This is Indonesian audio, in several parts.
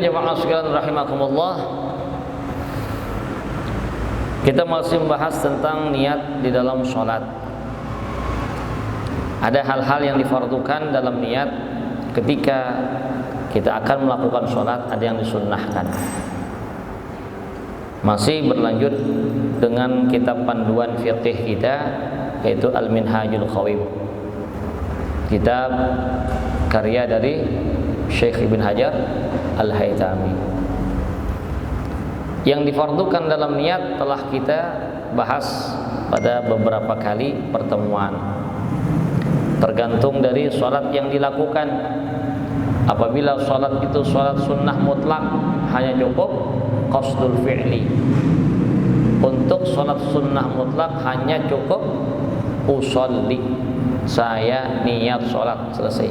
jemaah sekalian rahimakumullah, kita masih membahas tentang niat di dalam sholat. Ada hal-hal yang difardukan dalam niat ketika kita akan melakukan sholat, ada yang disunnahkan. Masih berlanjut dengan kitab panduan fiqih kita, yaitu Al-Minhajul Qawim, kitab karya dari Syekh Ibn Hajar Al-Haytami. Yang difardukan dalam niat telah kita bahas pada beberapa kali pertemuan. Tergantung dari sholat yang dilakukan. Apabila sholat itu sholat sunnah mutlak, hanya cukup qasdul fi'li. Untuk sholat sunnah mutlak hanya cukup usolli, saya niat sholat, selesai.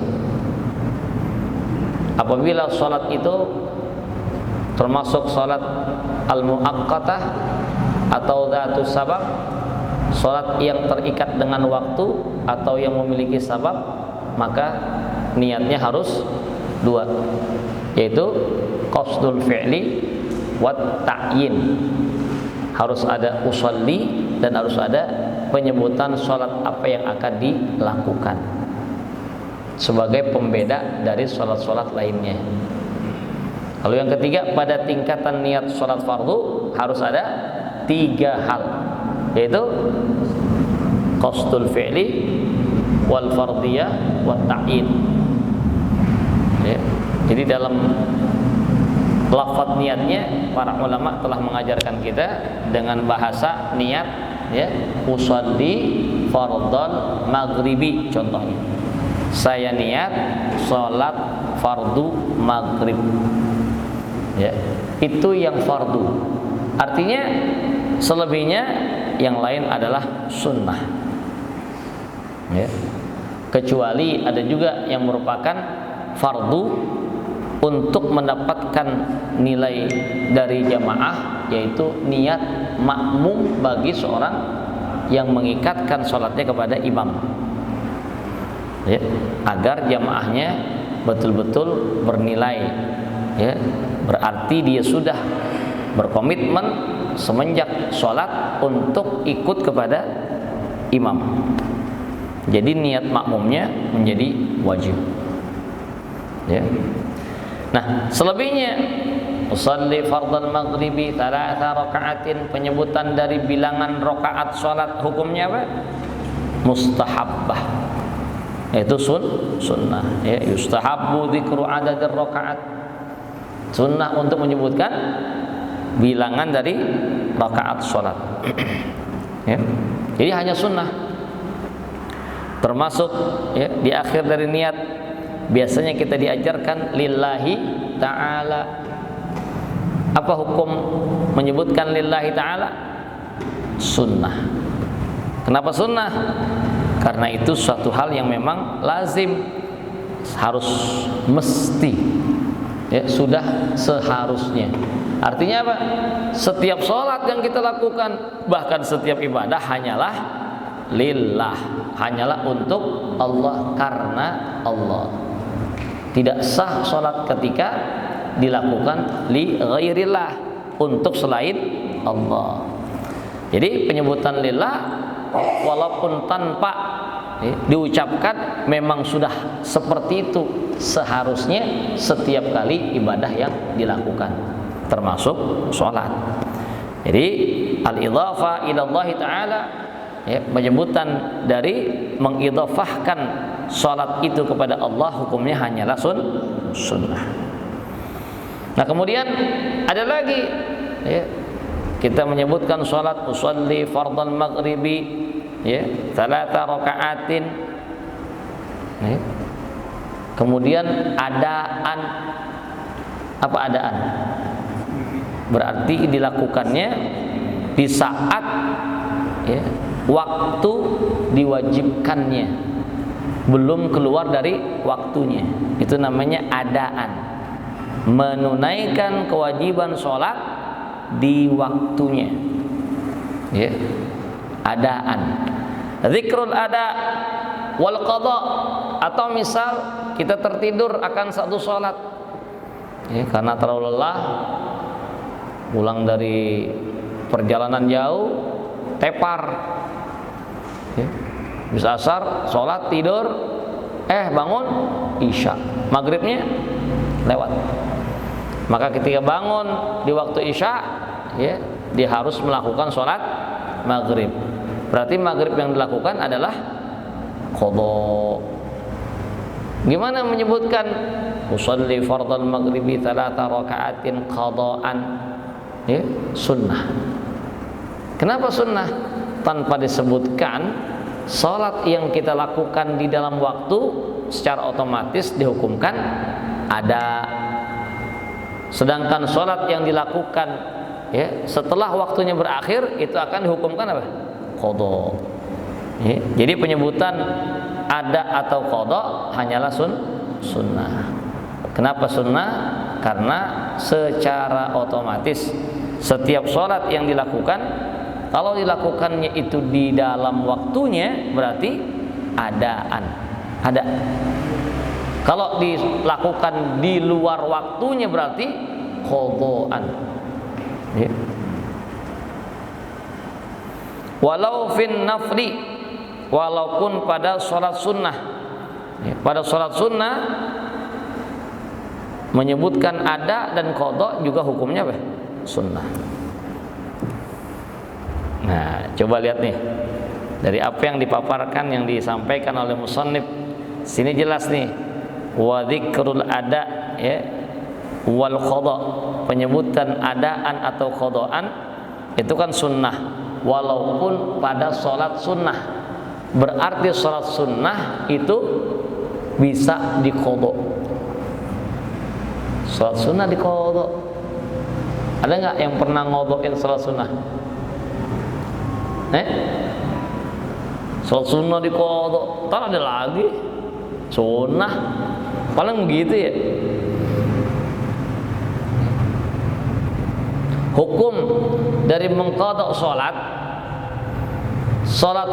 Apabila sholat itu termasuk sholat al-muaqqatah atau dhatus sabab, sholat yang terikat dengan waktu atau yang memiliki sabab, maka niatnya harus dua, yaitu qasdul fi'li wat ta'yin. Harus ada usolli dan harus ada penyebutan sholat apa yang akan dilakukan sebagai pembeda dari sholat-sholat lainnya. Lalu yang ketiga, pada tingkatan niat sholat fardu harus ada 3 hal, yaitu qasdul fi'li wal fardiyah wat ta'yin. Ya. Jadi dalam lafaz niatnya para ulama telah mengajarkan kita dengan bahasa niat, ya, usolli fardhal maghribi contohnya. Saya niat sholat fardu maghrib. Ya, itu yang fardu. Artinya selebihnya yang lain adalah sunnah. Ya. Kecuali ada juga yang merupakan fardu untuk mendapatkan nilai dari jamaah, yaitu niat makmum bagi seorang yang mengikatkan sholatnya kepada imam, ya, agar jamaahnya betul-betul bernilai, ya, berarti dia sudah berkomitmen semenjak sholat untuk ikut kepada imam. Jadi niat makmumnya menjadi wajib, ya. Nah, selebihnya usolli fardhal maghribi 3 raka'atin, penyebutan dari bilangan rakaat salat, hukumnya apa? Mustahabbah, yaitu sunnah, ya, yustahabbu dzikru adadir rakaat. Sunnah untuk menyebutkan bilangan dari rakaat salat. Ya. Jadi hanya sunnah. Termasuk, ya, di akhir dari niat biasanya kita diajarkan lillahi ta'ala. Apa hukum menyebutkan lillahi ta'ala? Sunnah. Kenapa sunnah? Karena itu suatu hal yang memang lazim, harus, mesti, ya, sudah seharusnya. Artinya apa? Setiap sholat yang kita lakukan, bahkan setiap ibadah hanyalah lillah, hanyalah untuk Allah, karena Allah. Tidak sah sholat ketika dilakukan li ghairillah, untuk selain Allah. Jadi penyebutan lillah walaupun tanpa, ya, diucapkan memang sudah seperti itu seharusnya setiap kali ibadah yang dilakukan, termasuk sholat. Jadi al-idhafa ilallahi ta'ala, ya, penyebutan dari mengidhafahkan salat itu kepada Allah, hukumnya hanyalah sunnah. Nah, kemudian ada lagi, ya, kita menyebutkan salat usolli fardhal maghribi, ya, 3 raka'atin, ya. Kemudian adaan. Apa adaan? Berarti dilakukannya di saat, ya, waktu diwajibkannya, belum keluar dari waktunya. Itu namanya adaan. Menunaikan kewajiban sholat di waktunya, ya, adaan. Zikrul ada wal qada, atau misal kita tertidur akan satu sholat, ya, karena terlalu lelah, pulang dari perjalanan jauh, tepar, ya. Bisa asar, sholat, tidur, bangun, isya, maghribnya lewat. Maka ketika bangun di waktu isya, ya, dia harus melakukan sholat maghrib. Berarti maghrib yang dilakukan adalah qadha. Gimana menyebutkan usolli fardal maghribi 3 raka'atin qada'an, ya, sunnah. Kenapa sunnah? Tanpa disebutkan, salat yang kita lakukan di dalam waktu secara otomatis dihukumkan ada. Sedangkan salat yang dilakukan, ya, setelah waktunya berakhir itu akan dihukumkan apa? Qadha. Ya, jadi penyebutan ada atau qadha hanyalah sunnah. Kenapa sunnah? Karena secara otomatis setiap sholat yang dilakukan, kalau dilakukannya itu di dalam waktunya berarti ada. Kalau dilakukan di luar waktunya berarti qadhaan. Ya. Walau fin nafli, walaupun pada sholat sunnah, ya, pada sholat sunnah menyebutkan ada dan qadha juga hukumnya apa? Sunnah. Nah, coba lihat nih dari apa yang dipaparkan, yang disampaikan oleh musannif sini jelas nih, wa dzikrul ada, ya, wal qadha, penyebutan adaan atau qadhaan itu kan sunnah, walaupun pada sholat sunnah. Berarti sholat sunnah itu bisa diqadha. Sholat sunnah diqadha. Ada nggak yang pernah ngodokin sholat sunnah? Sholat sunnah diqadha, ntar ada lagi sunnah, paling begitu ya. Hukum dari mengqadha sholat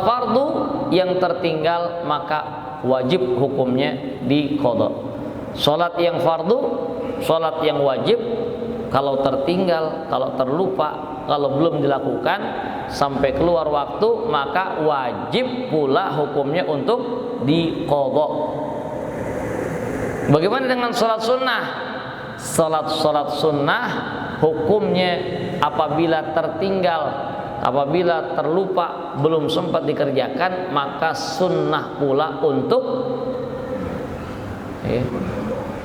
fardu yang tertinggal maka wajib hukumnya diqadha. Sholat yang fardu, sholat yang wajib, kalau tertinggal, kalau terlupa, kalau belum dilakukan sampai keluar waktu, maka wajib pula hukumnya untuk diqadha. Bagaimana dengan sholat sunnah? Sholat sunnah hukumnya apabila tertinggal, apabila terlupa, belum sempat dikerjakan, maka sunnah pula untuk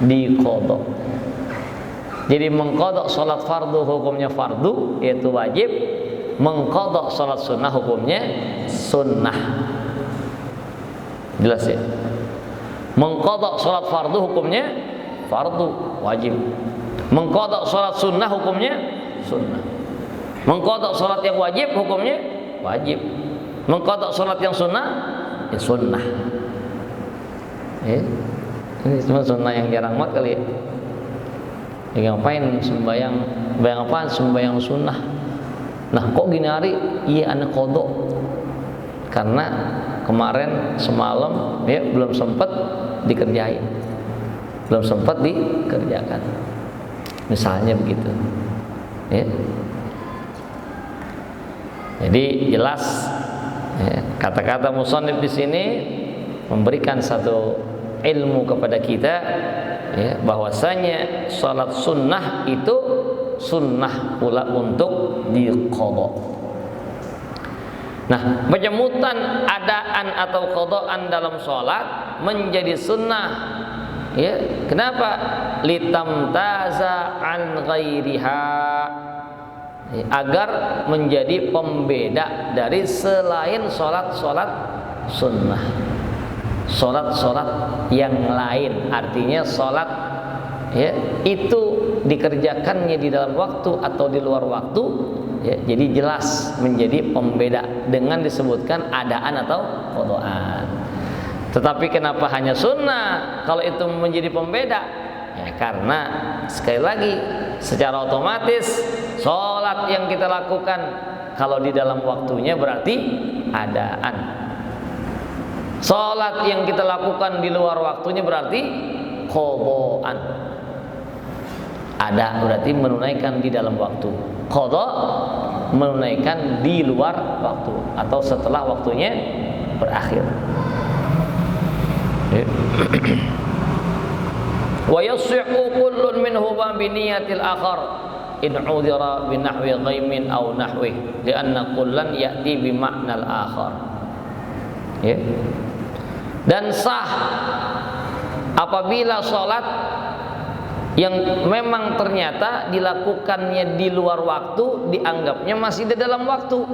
diqadha. Jadi mengqadha sholat fardu hukumnya fardu, yaitu wajib. Mengqadha sholat sunnah hukumnya sunnah. Jelas ya? Mengqadha sholat fardu hukumnya fardu, wajib. Mengqadha sholat sunnah hukumnya sunnah. Mengqadha sholat yang wajib hukumnya wajib. Mengqadha sholat yang sunnah ya sunnah. Ini cuma sunnah yang jarang banget kali ya. Ngapain sembahyang apaan? Sembahyang sunnah. Nah, kok gini hari? Iya, ana qadha. Karena kemarin semalam ya belum sempat dikerjain. Belum sempat dikerjakan. Misalnya begitu. Ya. Jadi jelas ya, kata-kata musannif di sini memberikan satu ilmu kepada kita, ya, bahwasanya salat sunnah itu sunnah pula untuk diqadha. Nah, penyebutan adaan atau qadhaan dalam salat menjadi sunnah, ya. Kenapa? Litamtaza an ghairiha, ya, agar menjadi pembeda dari selain salat-salat sunnah. Salat-salat yang lain, artinya salat, ya, itu dikerjakannya di dalam waktu atau di luar waktu, ya, jadi jelas menjadi pembeda dengan disebutkan adaan atau qadhaan. Tetapi kenapa hanya sunnah kalau itu menjadi pembeda? Ya, karena sekali lagi secara otomatis salat yang kita lakukan kalau di dalam waktunya berarti adaan. Salat yang kita lakukan di luar waktunya berarti qadhaan. Ada berarti menunaikan di dalam waktu. Qadha menunaikan di luar waktu atau setelah waktunya berakhir. Wa yasihhu kullun minhuma bi niyatil akhar in udhira bi nahwi ghaimin aw nahwi li'anna kullan ya'ti bi ma'nal akhar. Ya. Dan sah apabila salat yang memang ternyata dilakukannya di luar waktu dianggapnya masih di dalam waktu.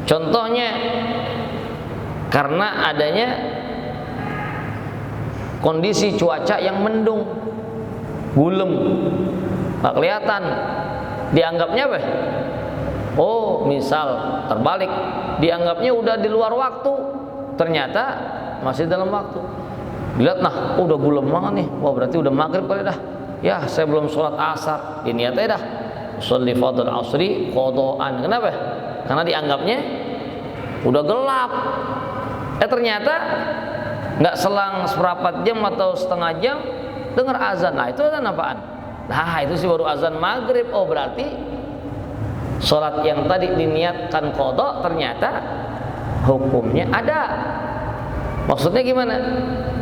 Contohnya karena adanya kondisi cuaca yang mendung, gulem, nggak kelihatan, dianggapnya apa? Oh, misal terbalik, dianggapnya udah di luar waktu, ternyata masih dalam waktu. Dilihat, nah, udah gulem banget nih, wah berarti udah maghrib kali dah. Ya, saya belum sholat asar, diniatnya dah sholli fardhu asri qadaan. Kenapa? Karena dianggapnya udah gelap. Ternyata nggak selang seperempat jam atau setengah jam dengar azan. Nah, itu azan apaan? Nah, itu sih baru azan maghrib. Oh, berarti sholat yang tadi diniatkan qadha ternyata hukumnya ada. Maksudnya gimana?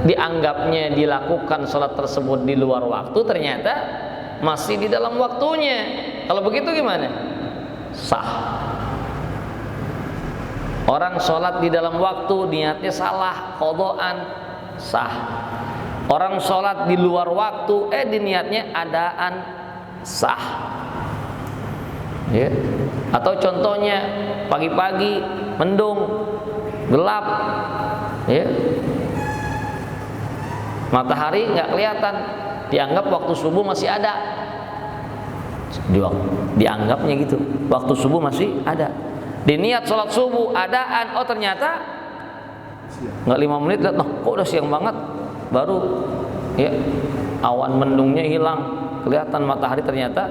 Dianggapnya dilakukan sholat tersebut di luar waktu, ternyata masih di dalam waktunya. Kalau begitu gimana? Sah. Orang sholat di dalam waktu niatnya salah, qadhaan, sah. Orang sholat di luar waktu diniatnya adaan, sah. Ya. Atau contohnya pagi-pagi mendung, gelap, ya, matahari nggak kelihatan, dianggap waktu subuh masih ada. Dianggapnya gitu, waktu subuh masih ada. Diniat sholat subuh adaan, oh ternyata nggak 5 menit lihat, kok udah siang banget, baru ya awan mendungnya hilang, kelihatan matahari ternyata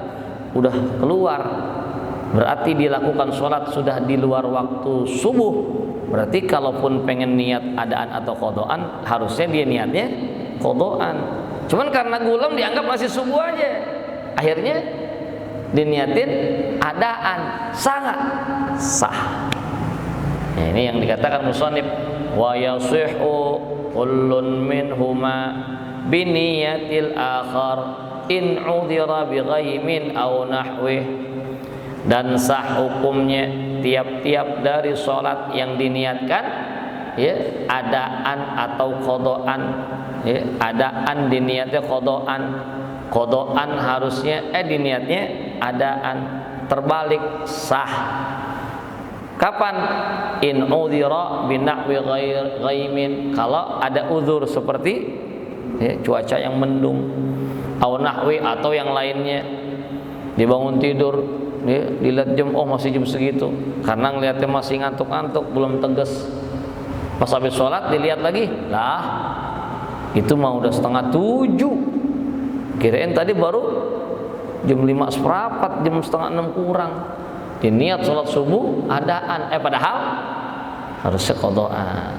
udah keluar. Berarti dilakukan sholat sudah di luar waktu subuh. Berarti kalaupun pengen niat adaan atau qadhaan, harusnya dia niatnya qadhaan. Cuman karena gulem dianggap masih subuh aja, akhirnya diniatin adaan. Sah nggak? Sah. Nah, ini yang dikatakan musannif, wa yasihhu kullun minhuma biniyatil akhar in udhira bi ghaimin aw nahwih. Dan sah hukumnya tiap-tiap dari sholat yang diniatkan, ya, adaan atau qadhaan, ya, adaan diniatnya qadhaan harusnya diniatnya adaan, terbalik, sah. Kapan? In udhira binahwi ghaimin, kalau ada uzur seperti cuaca yang mendung, au nahwi atau yang lainnya, dibangun tidur, dilihat jam, oh masih jam segitu, karena ngeliatnya masih ngantuk-ngantuk, belum tegas. Pas habis sholat dilihat lagi, lah itu mah udah 6:30, kirain tadi baru jam 5:15, jam 5:30 kurang. Diniat sholat subuh adaan, padahal harusnya qadhaan.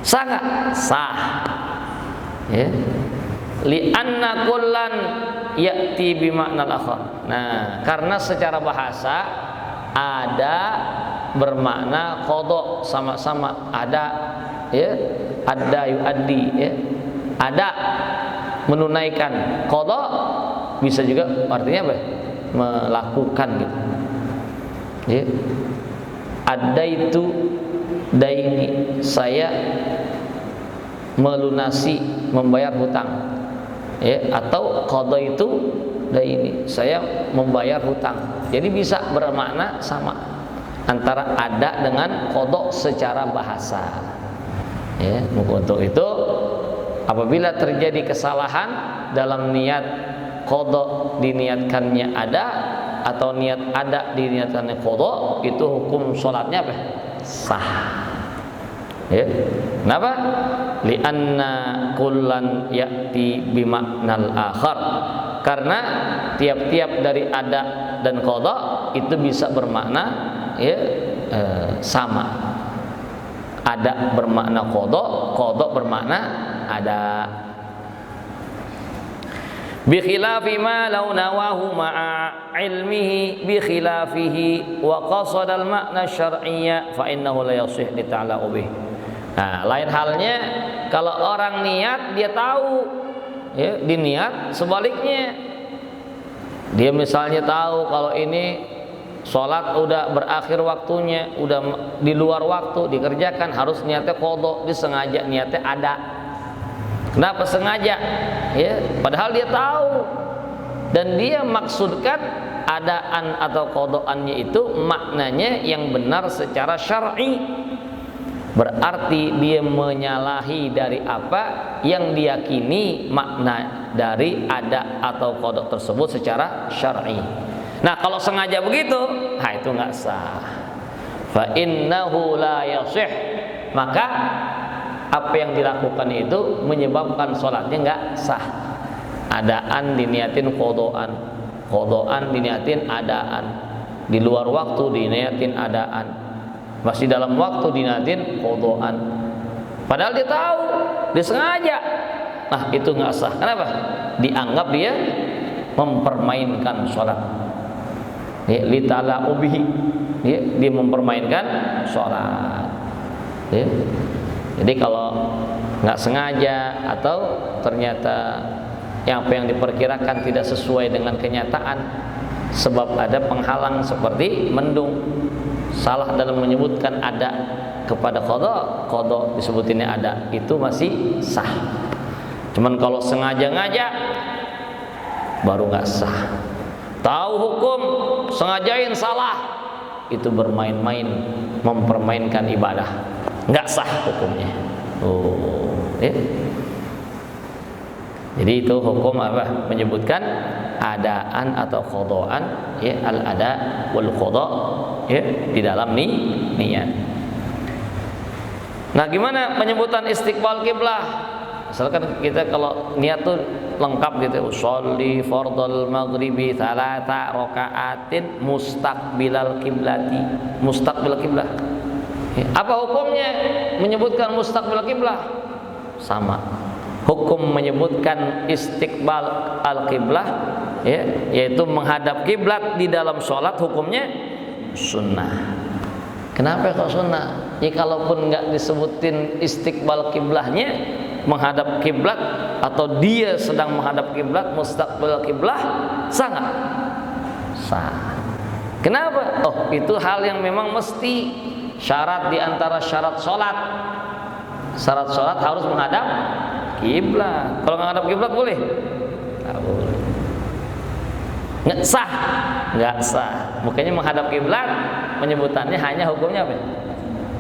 Sah nggak? Sah. Ya. Li'anna kullan ya'ti bima'nal akhar. Nah, karena secara bahasa ada bermakna qadha, sama-sama ada, ya, ada yu'addi, ya. Ada menunaikan, qadha bisa juga artinya apa? Melakukan gitu. Ya. Ada itu daini, saya melunasi, membayar hutang. Ya, atau qadha itu daini, saya membayar hutang. Jadi bisa bermakna sama antara ada dengan qadha secara bahasa. Ya, untuk itu apabila terjadi kesalahan dalam niat qadha diniatkannya ada atau niat ada diniatkannya qadha, itu hukum sholatnya apa? Sah. Ya. Kenapa? Li'anna kullan ya'ti bima'nal akhar. Karena tiap-tiap dari ada dan qadha itu bisa bermakna, ya, sama. Ada bermakna qadha, qadha bermakna ada. bi khilafi ma law nawahu ma'a ilmihi bi khilafihi wa qasada al makna syar'iyya fa innahu la yasih li ta'alaqu bih. Nah, lain halnya kalau orang niat dia tahu, ya, diniat sebaliknya. Dia misalnya tahu kalau ini sholat udah berakhir waktunya, udah di luar waktu dikerjakan, harus niatnya qadha, disengaja niatnya ada. Kenapa sengaja? Ya, padahal dia tahu dan dia maksudkan adaan atau qadhaannya itu maknanya yang benar secara syar'i. Berarti dia menyalahi dari apa yang diyakini makna dari ada atau qadha tersebut secara syar'i. Nah, kalau sengaja begitu, nah itu nggak sah. Fa innahu la yasih. Maka apa yang dilakukan itu menyebabkan sholatnya nggak sah. Adaan diniatin qadhaan, qadhaan diniatin adaan, di luar waktu diniatin adaan, masih dalam waktu diniatin qadhaan. Padahal dia tahu, dia sengaja. Nah, itu nggak sah. Kenapa? Dianggap dia mempermainkan sholat. Ya, li ta'ala ubihi. Ya, dia mempermainkan sholat. Ya. Jadi kalau nggak sengaja atau ternyata apa yang diperkirakan tidak sesuai dengan kenyataan, sebab ada penghalang seperti mendung, salah dalam menyebutkan ada kepada qadha, qadha disebutinnya ada, itu masih sah. Cuman kalau sengaja-ngaja baru nggak sah. Tahu hukum, sengajain salah, itu bermain-main, mempermainkan ibadah, nggak sah hukumnya. Ya. Jadi itu hukum apa? Menyebutkan adaan atau qadhaan, ya, al-ada wal qadha, ya, di dalam niat. Nah, gimana penyebutan istiqbal kiblah? Misalkan kita kalau niat tuh lengkap gitu, usolli fardhal maghribi 3 rakaatin mustaqbilal kiblati, mustaqbil kiblah. Apa hukumnya menyebutkan mustaqbil kiblah? Sama. Hukum menyebutkan istiqbal al-kiblah, ya, yaitu menghadap kiblat di dalam sholat, hukumnya sunnah. Kenapa kok sunnah? Ya, kalaupun nggak disebutin istiqbal kiblahnya, menghadap kiblat atau dia sedang menghadap kiblat, mustaqbil kiblah, sah nggak? Sah. Kenapa? Oh, itu hal yang memang mesti, syarat di antara syarat sholat. Syarat sholat harus menghadap kiblat. Kalau menghadap kiblat boleh? Nggak boleh. Nggak sah, nggak sah. Makanya menghadap kiblat penyebutannya hanya hukumnya apa?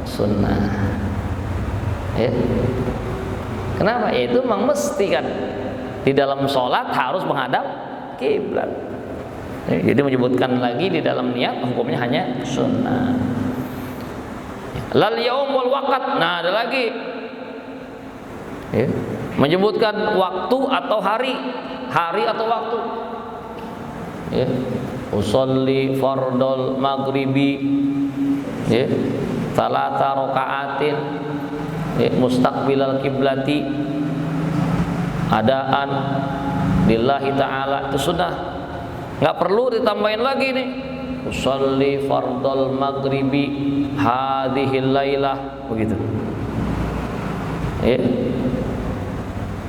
Sunnah. Ya. Kenapa? Ya itu memang mesti kan. Di dalam sholat harus menghadap kiblat. Ya, jadi menyebutkan lagi di dalam niat hukumnya hanya sunnah. Lal yaum wal waqt. Nah, ada lagi. Ya. Menyebutkan waktu atau hari atau waktu. Ya. Usolli fardhal maghribi, ya, 3 rakaatin, ya, mustaqbilal kiblati, adaan lillahi ta'ala, itu sudah nggak perlu ditambahin lagi nih. Usolli fardhal maghribi hadhil lailah, begitu. Ya.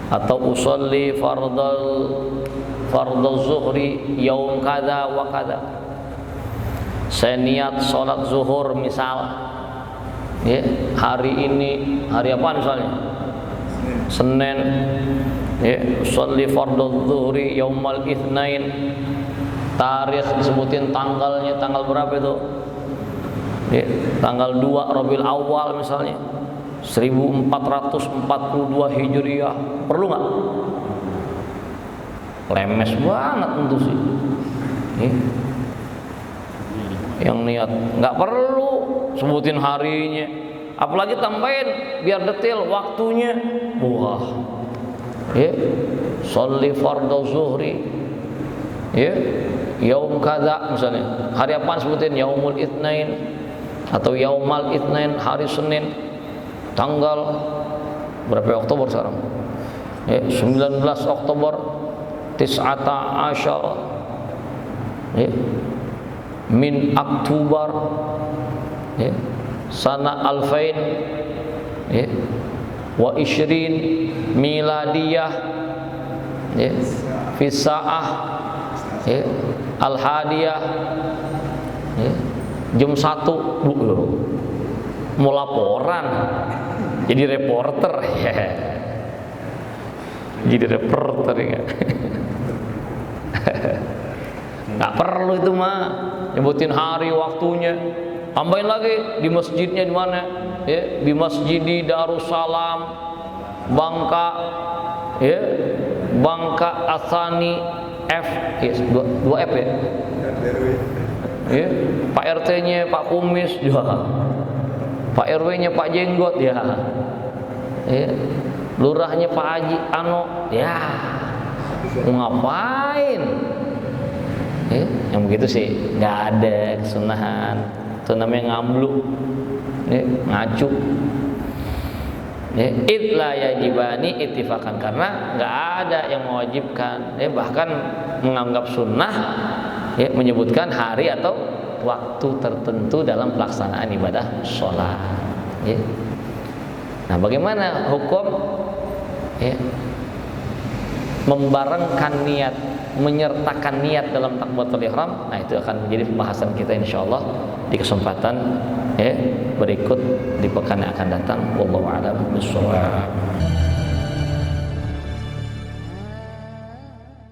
Atau usolli fardhu zuhri yaum kada wa kada. Saya niat sholat zuhur misal, ya, hari ini, hari apa misalnya? Senin. Ya, usolli fardhu zuhri yaumal itsnain. Tarikh disebutin tanggalnya, tanggal berapa itu? Ya, tanggal 2 Rabiul Awal misalnya. 1442 Hijriah. Perlu nggak? Lemes banget tentu sih. Yang niat nggak perlu sebutin harinya, apalagi tambahin biar detail waktunya. Wah, ya, sholli fardhu zuhri, ya, yaum kada misalnya. Hari apa sebutin? Yaumul itsnain atau yaumal itsnain, hari Senin. Tanggal berapa Oktober sekarang? Ya, 19 Oktober tis'ata asyara ya, min Oktober ya, sana alfain ya, wa ishrin miladiyah ya, fi sa'ah ya, al hadiyah ya, jam 1 mau laporan jadi reporter ya. Jadi reporter ya. Nggak perlu itu mah nyebutin hari waktunya. Tambahin lagi di masjidnya di mana ya, di Masjid di Darussalam Bangka ya, Bangka Asani F ya, 2 F ya. Ya, Pak RT-nya Pak Kumis ya. Pak RW-nya Pak Jenggot ya. Ya, lurahnya Pak Haji Ano ya. Mau ngapain? Ya, yang begitu sih nggak ada kesunahan. Itu namanya ngambluk, ya, ngacu. Ya, itla yajibani ittifakan, karena nggak ada yang mewajibkan. Ya, bahkan menganggap sunnah ya, menyebutkan hari atau waktu tertentu dalam pelaksanaan ibadah sholat. Ya. Nah, bagaimana hukum ya, membarengkan niat, menyertakan niat dalam takbiratul ihram? Nah, itu akan menjadi pembahasan kita insyaallah di kesempatan ya berikut di pekan yang akan datang. Wallahu a'lam bishawab.